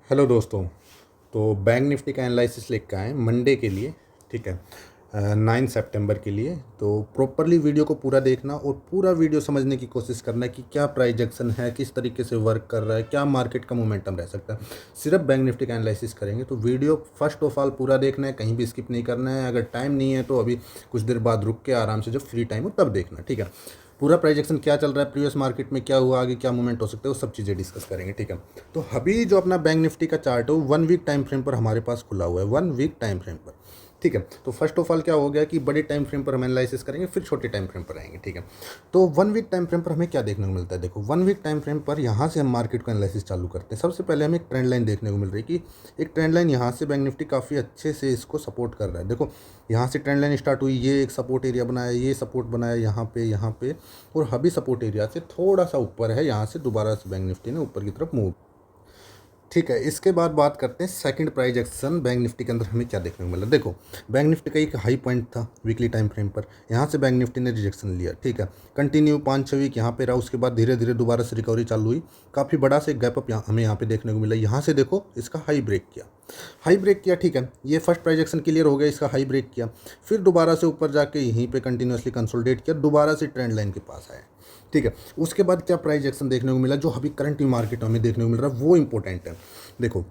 Hello दोस्तों। तो bank Nifty का एनालिसिस लेकर आए मंडे के लिए। ठीक है, 9 सितंबर के लिए। तो प्रॉपरली वीडियो को पूरा देखना और पूरा वीडियो समझने की कोशिश करना है कि क्या प्राइजेक्शन है, किस तरीके से वर्क कर रहा है, क्या मार्केट का मोमेंटम रह सकता है। सिर्फ बैंक निफ्टी का एनालिसिस करेंगे तो वीडियो फर्स्ट ऑफ ऑल पूरा देखना है, कहीं भी स्किप नहीं करना है। अगर टाइम नहीं है तो अभी कुछ देर बाद रुक के आराम से जब फ्री टाइम हो तब देखना। ठीक है, पूरा प्राइजेक्शन क्या चल रहा है, प्रीवियस मार्केट में क्या हुआ, आगे क्या मूवमेंट हो सकता है, वो सब चीज़ें डिस्कस करेंगे। ठीक है, तो अभी जो अपना बैंक निफ्टी का चार्ट है वो 1 वीक टाइम फ्रेम पर हमारे पास खुला हुआ है, 1 वीक टाइम फ्रेम पर। ठीक है, तो फर्स्ट ऑफ ऑल क्या हो गया कि बड़े टाइम फ्रेम पर हम एनालिसिस करेंगे, फिर छोटे टाइम फ्रेम पर आएंगे। ठीक है, तो 1 वीक टाइम फ्रेम पर हमें क्या देखने को मिलता है। देखो 1 वीक टाइम फ्रेम पर यहाँ से हम मार्केट को एनालिसिस चालू करते हैं। सबसे पहले हमें एक ट्रेंड लाइन देखने को मिल रही है कि एक ट्रेंड लाइन यहाँ से बैंक निफ्टी काफ़ी अच्छे से इसको सपोर्ट कर रहा है। देखो यहाँ से ट्रेंड लाइन स्टार्ट हुई, ये एक सपोर्ट एरिया बनाया, ये सपोर्ट बनाया यहाँ पे और अभी सपोर्ट एरिया से थोड़ा सा ऊपर है। यहाँ से दोबारा से बैंक निफ्टी ने ऊपर की तरफ मूव। ठीक है, इसके बाद बात करते हैं second price action bank Nifty के अंदर हमें क्या देखने को मिला। देखो बैंक निफ्टी का एक हाई पॉइंट था वीकली टाइम फ्रेम पर, यहाँ से बैंक निफ्टी ने रिजेक्शन लिया। ठीक है, कंटिन्यू 5-6 वीक यहाँ पे रहा, उसके बाद धीरे धीरे दोबारा से रिकवरी चालू हुई। काफ़ी बड़ा से गैप अप हमें यहाँ पे देखने को मिला। यहाँ से देखो इसका हाई ब्रेक किया, हाई ब्रेक किया। ठीक है, ये फर्स्ट प्राइजेक्शन क्लियर हो गया, इसका हाई ब्रेक किया, फिर दोबारा से ऊपर जाके यहीं पे कंटिन्यूसली कंसोलिडेट किया, दोबारा से ट्रेंड लाइन के पास आया। ठीक है, उसके बाद क्या प्राइस एक्शन देखने को मिला, जो अभी करंट मार्केट में देखने को मिल रहा है वो इंपॉर्टेंट है। देखो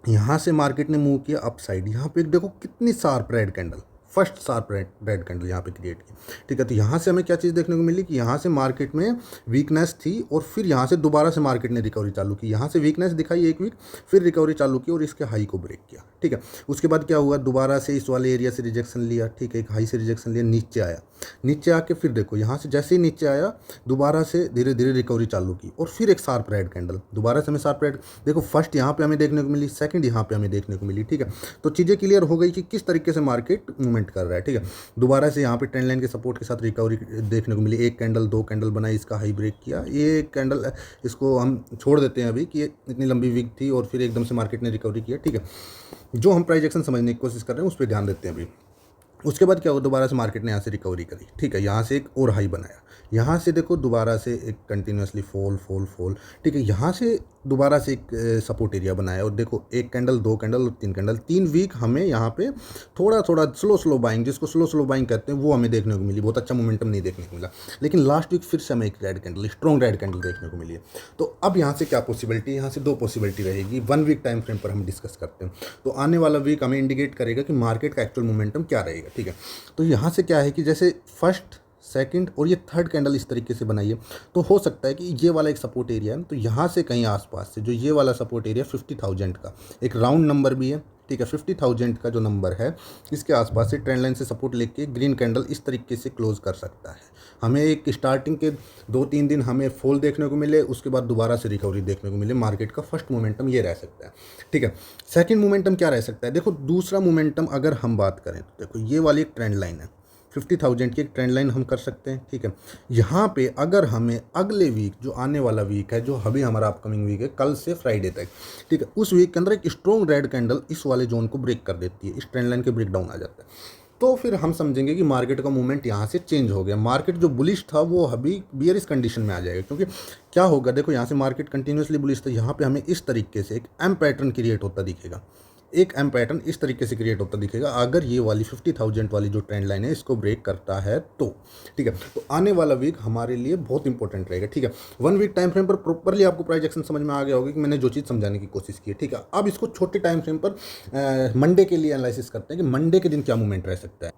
यहाँ से मार्केट ने मूव किया अप साइड, यहाँ पे देखो कितनी sharp red candle, first sharp red candle यहाँ पे क्रिएट की। ठीक है, तो यहाँ से हमें क्या चीज़ देखने को मिली कि यहाँ से मार्केट में वीकनेस थी और फिर यहाँ से दोबारा से मार्केट ने रिकवरी चालू की। यहाँ से वीकनेस दिखाई 1 वीक, फिर रिकवरी चालू की और इसके हाई को ब्रेक किया। ठीक है, उसके बाद क्या हुआ, दोबारा से इस वाले एरिया से रिजेक्शन लिया। ठीक है, एक हाई से रिजेक्शन लिया, नीचे आया, नीचे आके फिर देखो यहाँ से जैसे ही नीचे आया दोबारा से धीरे धीरे रिकवरी चालू की और फिर एक शार्प रेड कैंडल, दोबारा से हमें शार्प रेड। देखो फर्स्ट यहाँ पे हमें देखने को मिली, सेकंड यहाँ पे हमें देखने को मिली। ठीक है, तो चीज़ें क्लियर हो गई कि किस तरीके से मार्केट मूवमेंट कर रहा है। ठीक है, दोबारा से यहाँ पे ट्रेंड लाइन के सपोर्ट के साथ रिकवरी देखने को मिली, एक कैंडल, दो कैंडल बनाई, इसका हाई ब्रेक किया। ये कैंडल इसको हम छोड़ देते हैं अभी कि ये इतनी लंबी वीक थी और फिर एकदम से मार्केट ने रिकवरी किया। ठीक है, जो हम प्राइस एक्शन समझने की कोशिश कर रहे हैं उस पर ध्यान देते हैं अभी। उसके बाद क्या हुआ, दोबारा से मार्केट ने यहाँ से रिकवरी करी। ठीक है, यहाँ से एक और हाई बनाया, यहाँ से देखो दोबारा से एक कंटिन्यूसली फॉल फॉल फॉल। ठीक है, यहाँ से दोबारा से एक सपोर्ट एरिया बनाया और देखो एक कैंडल, दो कैंडल और तीन कैंडल, 3 वीक हमें यहाँ पे थोड़ा थोड़ा स्लो बाइंग, जिसको स्लो बाइंग कहते हैं, वो हमें देखने को मिली। बहुत अच्छा मोमेंटम नहीं देखने को मिला, लेकिन लास्ट वीक फिर से हमें एक red candle, strong red candle देखने को मिली है। तो अब यहाँ से क्या पॉसिबिलिटी है, यहाँ से 2 पॉसिबिलिटी रहेगी। 1 वीक टाइम फ्रेम पर हम डिस्कस करते हैं, तो आने वाला वीक हमें इंडिकेट करेगा कि मार्केट का एक्चुअल मोमेंटम क्या रहेगा। ठीक है, तो यहाँ से क्या है कि जैसे फर्स्ट, सेकंड और ये थर्ड कैंडल इस तरीके से बनाई है, तो हो सकता है कि ये वाला एक सपोर्ट एरिया है, तो यहाँ से कहीं आसपास से जो ये वाला सपोर्ट एरिया 50,000 का एक राउंड नंबर भी है। ठीक है, 50,000 का जो नंबर है इसके आसपास से ट्रेंड लाइन से सपोर्ट लेके ग्रीन कैंडल इस तरीके से क्लोज कर सकता है। हमें एक स्टार्टिंग के 2-3 दिन हमें फॉल देखने को मिले, उसके बाद दोबारा से रिकवरी देखने को मिले। मार्केट का फर्स्ट मोमेंटम ये रह सकता है। ठीक है, सेकंड मोमेंटम क्या रह सकता है, देखो दूसरा मोमेंटम अगर हम बात करें तो देखो ये वाली एक ट्रेंड लाइन है, 50,000 की एक ट्रेंड लाइन हम कर सकते हैं। ठीक है, यहाँ पे अगर हमें अगले वीक, जो आने वाला वीक है, जो अभी हमारा अपकमिंग वीक है, कल से फ्राइडे तक, ठीक है, उस वीक के अंदर एक स्ट्रॉन्ग रेड कैंडल इस वाले जोन को ब्रेक कर देती है, इस ट्रेंड लाइन के ब्रेक डाउन आ जाता है, तो फिर हम समझेंगे कि मार्केट का मूवमेंट यहाँ से चेंज हो गया। मार्केट जो बुलिश था वो अभी बियरिश कंडीशन में आ जाएगा, क्योंकि क्या होगा, देखो यहाँ से मार्केट कंटिन्यूसली बुलिश था, यहाँ पे हमें इस तरीके से एक एम पैटर्न क्रिएट होता दिखेगा, एक एम पैटर्न इस तरीके से क्रिएट होता दिखेगा अगर ये वाली 50,000 वाली जो ट्रेंड लाइन है इसको ब्रेक करता है तो। ठीक है, तो आने वाला वीक हमारे लिए बहुत इंपॉर्टेंट रहेगा। ठीक है, 1 वीक टाइम फ्रेम पर प्रॉपरली आपको प्राइस एक्शन समझ में आ गया होगा कि मैंने जो चीज़ समझाने की कोशिश की है। ठीक है, अब इसको छोटे टाइम फ्रेम पर मंडे के लिए एनालिसिस करते हैं कि मंडे के दिन क्या मूवमेंट रह सकता है।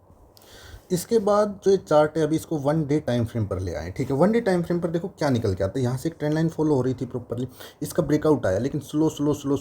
इसके बाद जो ये चार्ट है अभी इसको 1 डे टाइम फ्रेम पर ले आए। ठीक है, 1 डे टाइम फ्रेम पर देखो क्या निकल के आता है। यहाँ से एक ट्रेंड लाइन फॉलो हो रही थी प्रॉपरली, इसका ब्रेकआउट आया, लेकिन स्लो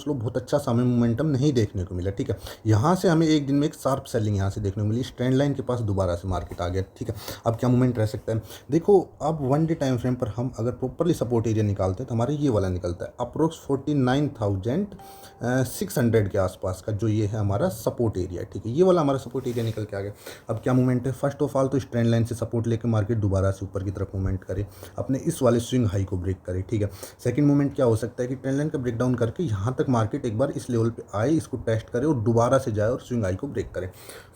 बहुत अच्छा सा हमें मोमेंटम नहीं देखने को मिला। ठीक है, यहाँ से हमें एक दिन में एक शार्प सेलिंग यहाँ से देखने को मिली, इस ट्रेंड लाइन के पास दोबारा से मार्केट आ गया। ठीक है, अब क्या मूवमेंट रह सकता है, देखो अब 1 डे टाइम फ्रेम पर हम अगर प्रॉपरली सपोर्ट एरिया निकालते हैं तो हमारे ये वाला निकलता है अप्रोक्स 49,600 के आसपास का, जो ये है हमारा सपोर्ट एरिया। ठीक है, ये वाला हमारा सपोर्ट एरिया निकल के आ गया। अब क्या मूवमेंट है, फर्स्ट ऑफ ऑल तो इस ट्रेंड लाइन से सपोर्ट लेके मार्केट दोबारा से ऊपर की तरफ मूवमेंट करे, अपने इस वाले स्विंग हाई को ब्रेक करे, ठीक है। सेकंड मूवमेंट क्या हो सकता है कि ट्रेंड लाइन का ब्रेक डाउन करके यहाँ तक मार्केट एक बार इस लेवल पे आए, इसको टेस्ट करे और दोबारा से जाए और स्विंग हाई को ब्रेक करे।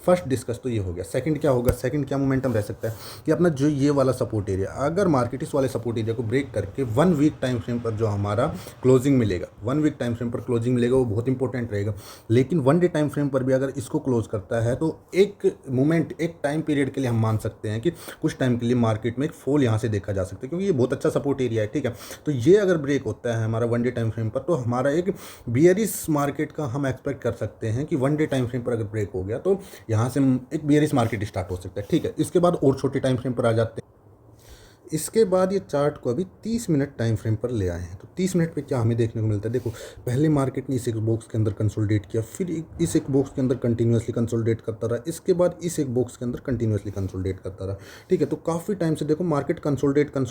फर्स्ट डिस्कस तो ये हो गया। सेकंड क्या होगा, सेकंड क्या मोमेंटम रह सकता है कि अपना जो ये वाला सपोर्ट एरिया, अगर मार्केट इस वाले सपोर्ट एरिया को ब्रेक करके 1 वीक टाइम फ्रेम पर जो हमारा क्लोजिंग मिलेगा, 1 वीक टाइम फ्रेम पर क्लोजिंग मिलेगा, वो बहुत इंपॉर्टेंट रहेगा। लेकिन 1 डे टाइम फ्रेम पर भी अगर इसको क्लोज करता है तो एक मोमेंट, एक टाइम पीरियड के लिए हम मान सकते हैं कि कुछ टाइम के लिए मार्केट में एक फॉल यहाँ से देखा जा सकता है, क्योंकि ये बहुत अच्छा सपोर्ट एरिया है, ठीक है। तो ये अगर ब्रेक होता है हमारा 1 डे टाइम फ्रेम पर, तो हमारा एक बियरिश मार्केट का हम एक्सपेक्ट कर सकते हैं कि 1 डे टाइम फ्रेम पर अगर ब्रेक हो गया तो यहाँ से एक बियरिश मार्केट स्टार्ट हो सकता है, ठीक है। इसके बाद और छोटे टाइम फ्रेम पर आ जाते हैं। इसके बाद ये चार्ट को अभी 30 मिनट टाइम फ्रेम पर ले आए हैं। तो 30 मिनट पे क्या हमें देखने को मिलता है, देखो पहले मार्केट ने इस एक बॉक्स के अंदर कंसोलिडेट किया, फिर इस एक बॉक्स के अंदर कंटिन्यूसली कंसोलिडेट करता रहा, इसके बाद इस एक बॉक्स के अंदर कंटिन्यूसली कंसोलिडेट करता रहा, ठीक है। तो काफ़ी टाइम से देखो मार्केट कंसोलिडेट कर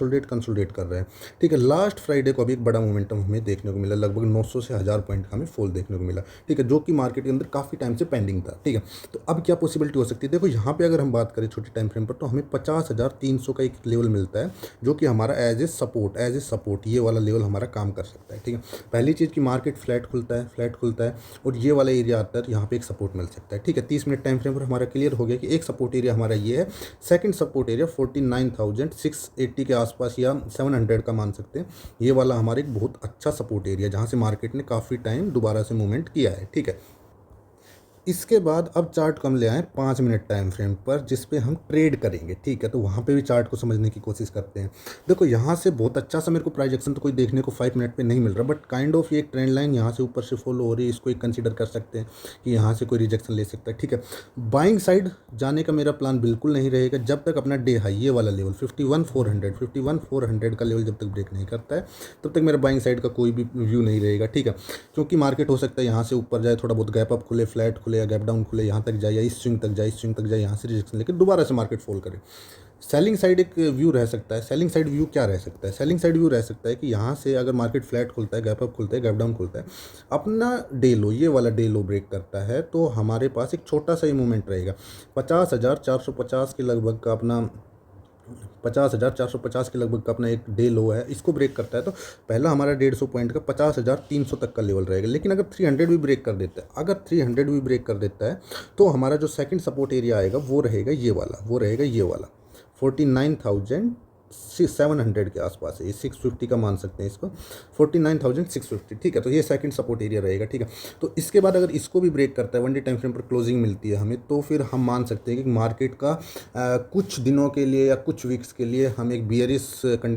रहा है, ठीक है। लास्ट फ्राइडे को अभी एक बड़ा मोमेंटम हमें देखने को मिला, लगभग 900 से 1000 पॉइंट का हमें फॉल देखने को मिला, ठीक है, जो कि मार्केट के अंदर काफ़ी टाइम से पेंडिंग था, ठीक है। तो अब क्या पॉसिबिलिटी हो सकती है, देखो यहाँ पे अगर हम बात करें छोटे टाइम फ्रेम पर, तो हमें 50,300 का एक लेवल मिलता है, जो कि हमारा एज ए सपोर्ट ये वाला लेवल हमारा काम कर सकता है, ठीक है। पहली चीज़ कि मार्केट फ्लैट खुलता है और ये वाला एरिया आता है, यहाँ पे एक सपोर्ट मिल सकता है, ठीक है। 30 मिनट टाइम फ्रेम पर हमारा क्लियर हो गया कि एक सपोर्ट एरिया हमारा ये है। सेकंड सपोर्ट एरिया 49,680 के आसपास या 700 का मान सकते हैं, ये वाला हमारा एक बहुत अच्छा सपोर्ट एरिया, जहाँ से मार्केट ने काफ़ी टाइम दोबारा से मूवमेंट किया है, ठीक है। इसके बाद अब चार्ट को हम ले आए 5 मिनट टाइम फ्रेम पर, जिस पे हम ट्रेड करेंगे, ठीक है। तो वहाँ पे भी चार्ट को समझने की कोशिश करते हैं। देखो यहाँ से बहुत अच्छा सा मेरे को प्राइजेक्शन तो कोई देखने को 5 मिनट पे नहीं मिल रहा, बट काइंड ऑफ ये एक ट्रेंड लाइन यहाँ से ऊपर से फॉलो हो रही है, इसको एक कंसीडर कर सकते हैं कि यहाँ से कोई रिजेक्शन ले सकता है, ठीक है। बाइंग साइड जाने का मेरा प्लान बिल्कुल नहीं रहेगा जब तक अपना डे हाई ये वाला लेवल 51,400 का लेवल जब तक ब्रेक नहीं करता है, तब तक मेरा बाइंग साइड का कोई भी व्यू नहीं रहेगा, ठीक है। क्योंकि मार्केट हो सकता है यहाँ से ऊपर जाए, थोड़ा बहुत गैप अप खुले, फ्लैट खुले या गैप डाउन खुले, यहाँ तक जाए या इस स्विंग तक जाए, यहाँ से रिजेक्शन लेकर दोबारा से मार्केट फॉल करे। सेलिंग साइड एक व्यू रह सकता है। सेलिंग साइड व्यू क्या रह सकता है, सेलिंग साइड व्यू रह सकता है कि यहाँ से अगर मार्केट फ्लैट खुलता है, गैप अप खुलता है, गैप डाउन खुलता है, अपना डे लो, ये वाला डे लो ब्रेक करता है, तो हमारे पास एक छोटा सा ही मूवमेंट रहेगा। 50,450 के लगभग का अपना 50,450 के लगभग का अपना एक डे लो है, इसको ब्रेक करता है तो पहला हमारा 150 पॉइंट का 50,300 तक का लेवल रहेगा। लेकिन अगर 300 भी ब्रेक कर देता है, तो हमारा जो सेकंड सपोर्ट एरिया आएगा वो रहेगा ये वाला 49,700 के आसपास है, ये 650 का मान सकते हैं इसको, 49,650, ठीक है। तो ये सेकंड सपोर्ट एरिया रहेगा, ठीक है। तो इसके बाद अगर इसको भी ब्रेक करता है, 1 डे टाइम फ्रेम पर क्लोजिंग मिलती है हमें, तो फिर हम मान सकते हैं कि मार्केट का कुछ दिनों के लिए या कुछ वीक्स के लिए हम एक बियरिश कंडीशन